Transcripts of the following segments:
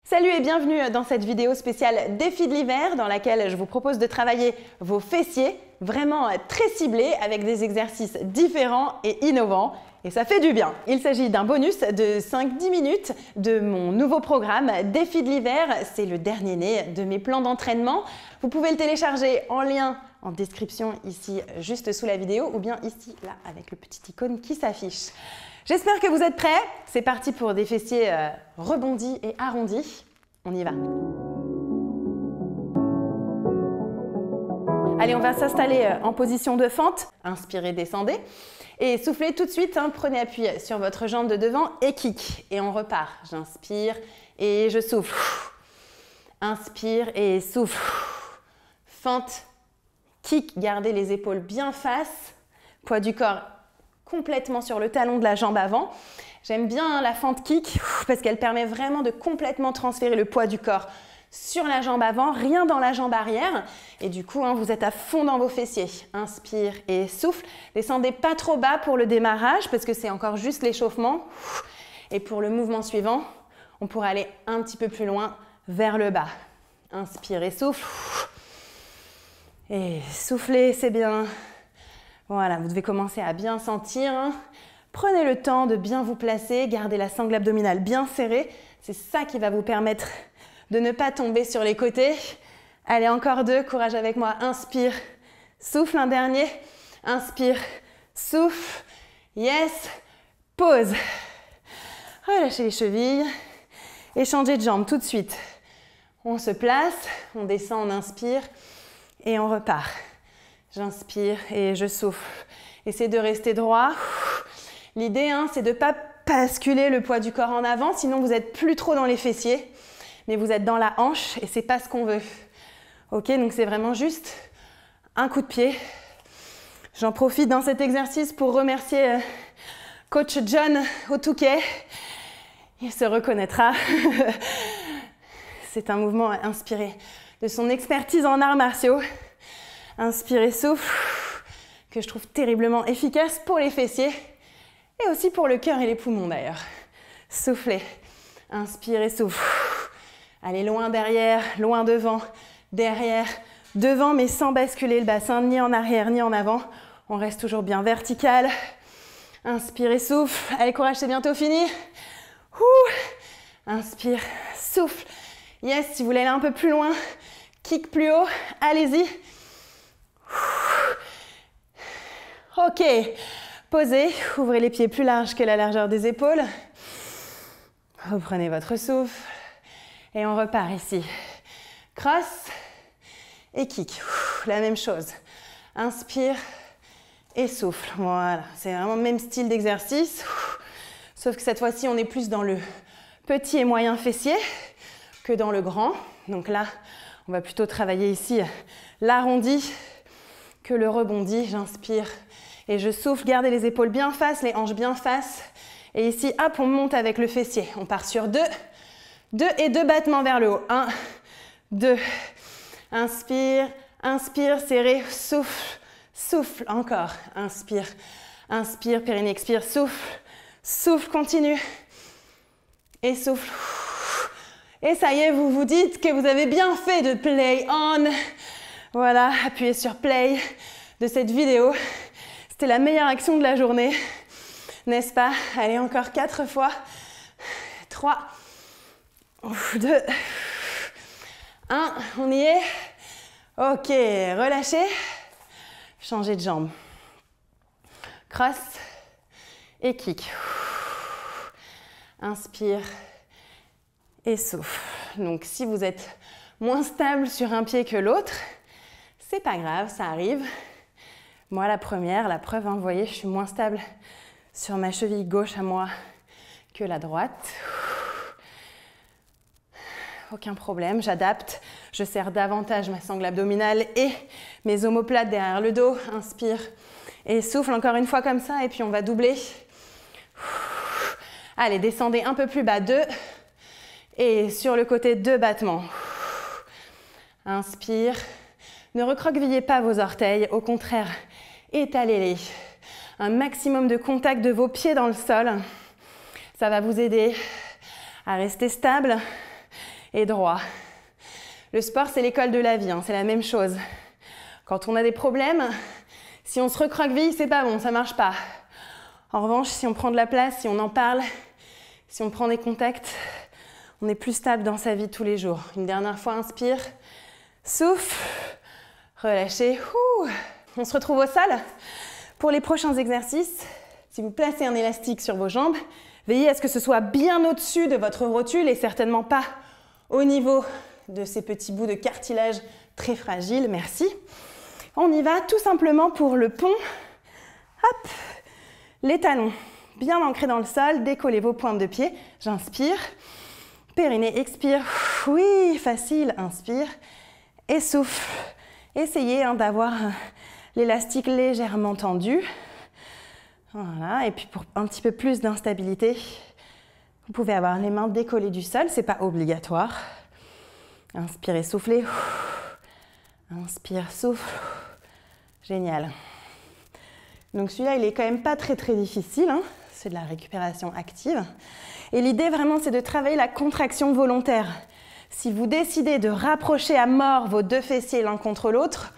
Salut et bienvenue dans cette vidéo spéciale défi de l'hiver dans laquelle je vous propose de travailler vos fessiers vraiment très ciblés avec des exercices différents et innovants. Et ça fait du bien. Il s'agit d'un bonus de 5-10 minutes de mon nouveau programme Défi de l'hiver. C'est le dernier né de mes plans d'entraînement. Vous pouvez le télécharger en lien en description ici juste sous la vidéo ou bien ici là avec le petit icône qui s'affiche. J'espère que vous êtes prêts. C'est parti pour des fessiers rebondis et arrondis. On y va. Allez, on va s'installer en position de fente. Inspirez, descendez. Et soufflez tout de suite. Prenez appui sur votre jambe de devant et kick. Et on repart. J'inspire et je souffle. Inspire et souffle. Fente, kick. Gardez les épaules bien face. Poids du corps complètement sur le talon de la jambe avant. J'aime bien la fente kick parce qu'elle permet vraiment de complètement transférer le poids du corps sur la jambe avant, rien dans la jambe arrière. Et du coup, vous êtes à fond dans vos fessiers. Inspire et souffle. Descendez pas trop bas pour le démarrage parce que c'est encore juste l'échauffement. Et pour le mouvement suivant, on pourra aller un petit peu plus loin vers le bas. Inspire et souffle. Et soufflez, c'est bien. Voilà, vous devez commencer à bien sentir. Prenez le temps de bien vous placer, gardez la sangle abdominale bien serrée. C'est ça qui va vous permettre de ne pas tomber sur les côtés. Allez, encore deux, courage avec moi. Inspire, souffle, un dernier. Inspire, souffle, yes, pause. Relâchez les chevilles et changez de jambe tout de suite. On se place, on descend, on inspire et on repart. J'inspire et je souffle. Essayez de rester droit. L'idée, c'est de ne pas basculer le poids du corps en avant, sinon vous n'êtes plus trop dans les fessiers, mais vous êtes dans la hanche et ce n'est pas ce qu'on veut. Ok, donc c'est vraiment juste un coup de pied. J'en profite dans cet exercice pour remercier coach John Otouquet. Il se reconnaîtra. C'est un mouvement inspiré de son expertise en arts martiaux. Inspirez, souffle, que je trouve terriblement efficace pour les fessiers et aussi pour le cœur et les poumons d'ailleurs. Soufflez, inspirez, souffle. Allez loin derrière, loin devant, derrière, devant, mais sans basculer le bassin ni en arrière ni en avant. On reste toujours bien vertical. Inspirez, souffle. Allez, courage, c'est bientôt fini. Inspire, souffle. Yes, si vous voulez aller un peu plus loin, kick plus haut, allez-y. Ok, posez, ouvrez les pieds plus larges que la largeur des épaules. Reprenez votre souffle et on repart ici. Cross et kick. La même chose. Inspire et souffle. Voilà, c'est vraiment le même style d'exercice. Sauf que cette fois-ci, on est plus dans le petit et moyen fessier que dans le grand. Donc là, on va plutôt travailler ici l'arrondi que le rebondi. J'inspire et je souffle. Gardez les épaules bien face, les hanches bien face. Et ici, hop, on monte avec le fessier. On part sur 2 et 2 battements vers le haut. 1, 2. Inspire, inspire, serré, souffle, souffle. Encore. Inspire, inspire, périnée, expire, souffle, souffle, continue. Et souffle. Et ça y est, vous vous dites que vous avez bien fait de play on. Voilà, appuyez sur play de cette vidéo. C'était la meilleure action de la journée, n'est-ce pas? Allez, encore 4 fois. 3, 2, 1, on y est. Ok, relâchez. Changez de jambe. Cross et kick. Inspire et souffle. Donc, si vous êtes moins stable sur un pied que l'autre, c'est pas grave, ça arrive. Moi, la première, la preuve, vous voyez, je suis moins stable sur ma cheville gauche à moi que la droite. Aucun problème, j'adapte. Je serre davantage ma sangle abdominale et mes omoplates derrière le dos. Inspire et souffle encore une fois comme ça et puis on va doubler. Allez, descendez un peu plus bas, 2. Et sur le côté, 2 battements. Inspire. Ne recroquevillez pas vos orteils, au contraire, étalez-les. Un maximum de contact de vos pieds dans le sol. Ça va vous aider à rester stable et droit. Le sport, c'est l'école de la vie, hein, c'est la même chose. Quand on a des problèmes, si on se recroqueville, c'est pas bon, ça marche pas. En revanche, si on prend de la place, si on en parle, si on prend des contacts, on est plus stable dans sa vie tous les jours. Une dernière fois, inspire, souffle, relâchez. On se retrouve au sol pour les prochains exercices. Si vous placez un élastique sur vos jambes, veillez à ce que ce soit bien au-dessus de votre rotule et certainement pas au niveau de ces petits bouts de cartilage très fragiles. Merci. On y va tout simplement pour le pont. Hop, les talons bien ancrés dans le sol, décollez vos pointes de pied. J'inspire, périnée, expire. Oui, facile, inspire et souffle. Essayez d'avoir l'élastique légèrement tendu. Voilà, et puis pour un petit peu plus d'instabilité, vous pouvez avoir les mains décollées du sol, c'est pas obligatoire. Inspirez, soufflez. Inspire, souffle. Génial. Donc celui-là, il est quand même pas très difficile, hein. C'est de la récupération active. Et l'idée vraiment, c'est de travailler la contraction volontaire. Si vous décidez de rapprocher à mort vos deux fessiers l'un contre l'autre,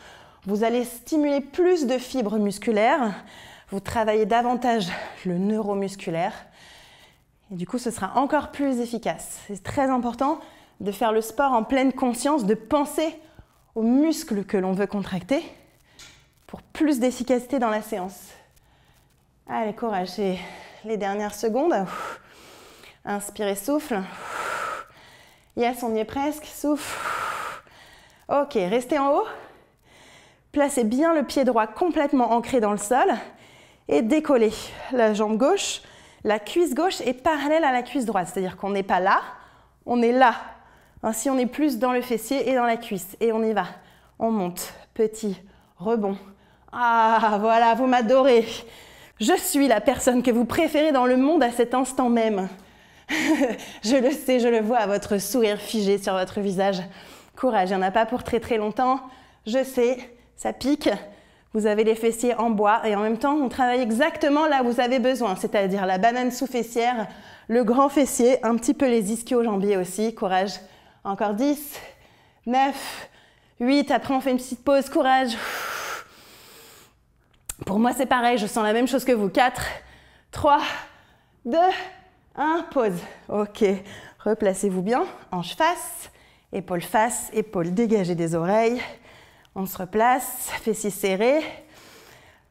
vous allez stimuler plus de fibres musculaires, vous travaillez davantage le neuromusculaire, et du coup, ce sera encore plus efficace. C'est très important de faire le sport en pleine conscience, de penser aux muscles que l'on veut contracter pour plus d'efficacité dans la séance. Allez, courage, c'est les dernières secondes. Inspirez, souffle. Yes, on y est presque, souffle. Ok, restez en haut. Placez bien le pied droit complètement ancré dans le sol et décollez la jambe gauche. La cuisse gauche est parallèle à la cuisse droite, c'est-à-dire qu'on n'est pas là, on est là. Ainsi, on est plus dans le fessier et dans la cuisse. Et on y va. On monte. Petit rebond. Ah, voilà, vous m'adorez. Je suis la personne que vous préférez dans le monde à cet instant même. Je le sais, je le vois à votre sourire figé sur votre visage. Courage, il n'y en a pas pour très longtemps. Je sais, ça pique. Vous avez les fessiers en bois et en même temps, on travaille exactement là où vous avez besoin, c'est-à-dire la banane sous-fessière, le grand fessier, un petit peu les ischio-jambiers aussi. Courage. Encore 10, 9, 8. Après, on fait une petite pause. Courage. Pour moi, c'est pareil. Je sens la même chose que vous. 4, 3, 2, 1. Pause. Ok. Replacez-vous bien. Hanche face, épaule dégagée des oreilles. On se replace. Fessiers serrés.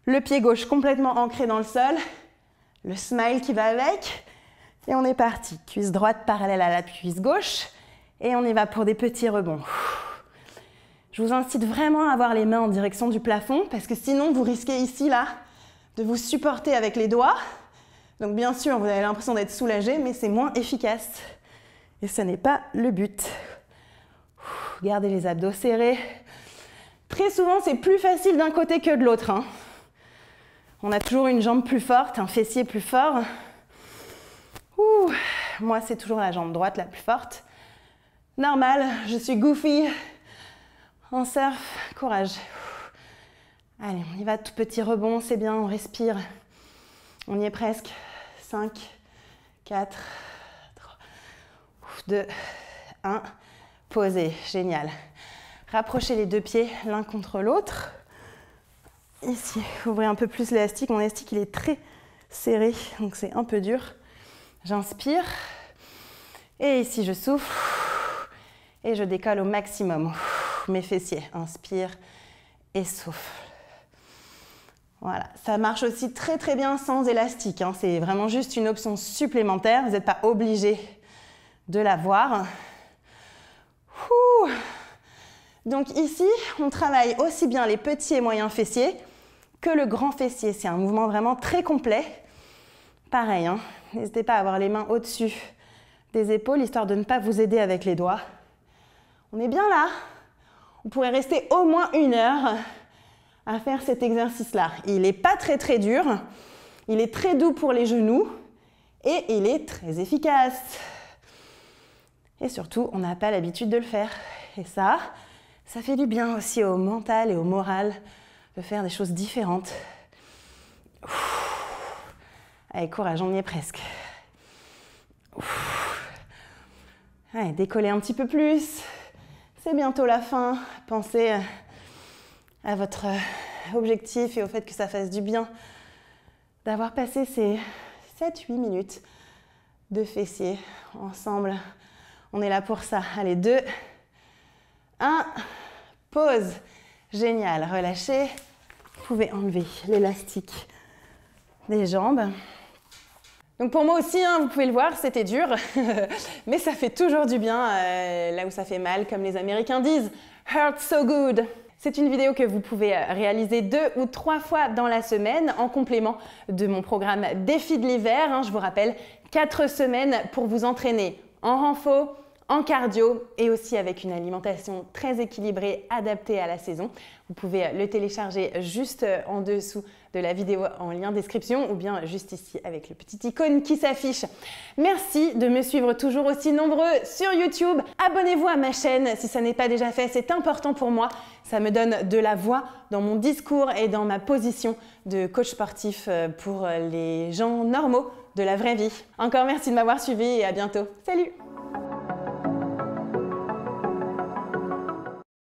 Le pied gauche complètement ancré dans le sol. Le smile qui va avec. Et on est parti. Cuisse droite parallèle à la cuisse gauche. Et on y va pour des petits rebonds. Je vous incite vraiment à avoir les mains en direction du plafond parce que sinon vous risquez ici, là, de vous supporter avec les doigts. Donc bien sûr, vous avez l'impression d'être soulagé, mais c'est moins efficace. Et ce n'est pas le but. Gardez les abdos serrés. Très souvent, c'est plus facile d'un côté que de l'autre, hein. On a toujours une jambe plus forte, un fessier plus fort. Moi, c'est toujours la jambe droite la plus forte. Normal, je suis goofy. En surf, courage. Allez, on y va, tout petit rebond, c'est bien, on respire. On y est presque. 5, 4, 3, 2, 1. Posez, génial. Rapprochez les deux pieds l'un contre l'autre. Ici, ouvrez un peu plus l'élastique. Mon élastique, il est très serré, donc c'est un peu dur. J'inspire. Et ici, je souffle. Et je décolle au maximum. Mes fessiers. Inspire et souffle. Voilà. Ça marche aussi très bien sans élastique, hein. C'est vraiment juste une option supplémentaire. Vous n'êtes pas obligé de l'avoir. Donc ici, on travaille aussi bien les petits et moyens fessiers que le grand fessier. C'est un mouvement vraiment très complet. Pareil, hein. N'hésitez pas à avoir les mains au-dessus des épaules, histoire de ne pas vous aider avec les doigts. On est bien là. On pourrait rester au moins 1 heure à faire cet exercice-là. Il n'est pas très dur. Il est très doux pour les genoux. Et il est très efficace. Et surtout, on n'a pas l'habitude de le faire. Et ça fait du bien aussi au mental et au moral de faire des choses différentes. Allez, courage, on y est presque. Allez, décollez un petit peu plus. C'est bientôt la fin. Pensez à votre objectif et au fait que ça fasse du bien d'avoir passé ces 7-8 minutes de fessiers ensemble. On est là pour ça. Allez, 2, 1, pause. Génial, relâchez. Vous pouvez enlever l'élastique des jambes. Donc pour moi aussi, hein, vous pouvez le voir, c'était dur, mais ça fait toujours du bien, là où ça fait mal, comme les Américains disent, « hurt so good ». C'est une vidéo que vous pouvez réaliser 2 ou 3 fois dans la semaine en complément de mon programme Défi de l'hiver. Hein, je vous rappelle, 4 semaines pour vous entraîner en renfo, en cardio et aussi avec une alimentation très équilibrée adaptée à la saison. Vous pouvez le télécharger juste en dessous de la vidéo en lien description ou bien juste ici avec le petit icône qui s'affiche. Merci de me suivre toujours aussi nombreux sur YouTube. Abonnez-vous à ma chaîne si ça n'est pas déjà fait, c'est important pour moi. Ça me donne de la voix dans mon discours et dans ma position de coach sportif pour les gens normaux de la vraie vie. Encore merci de m'avoir suivi et à bientôt. Salut!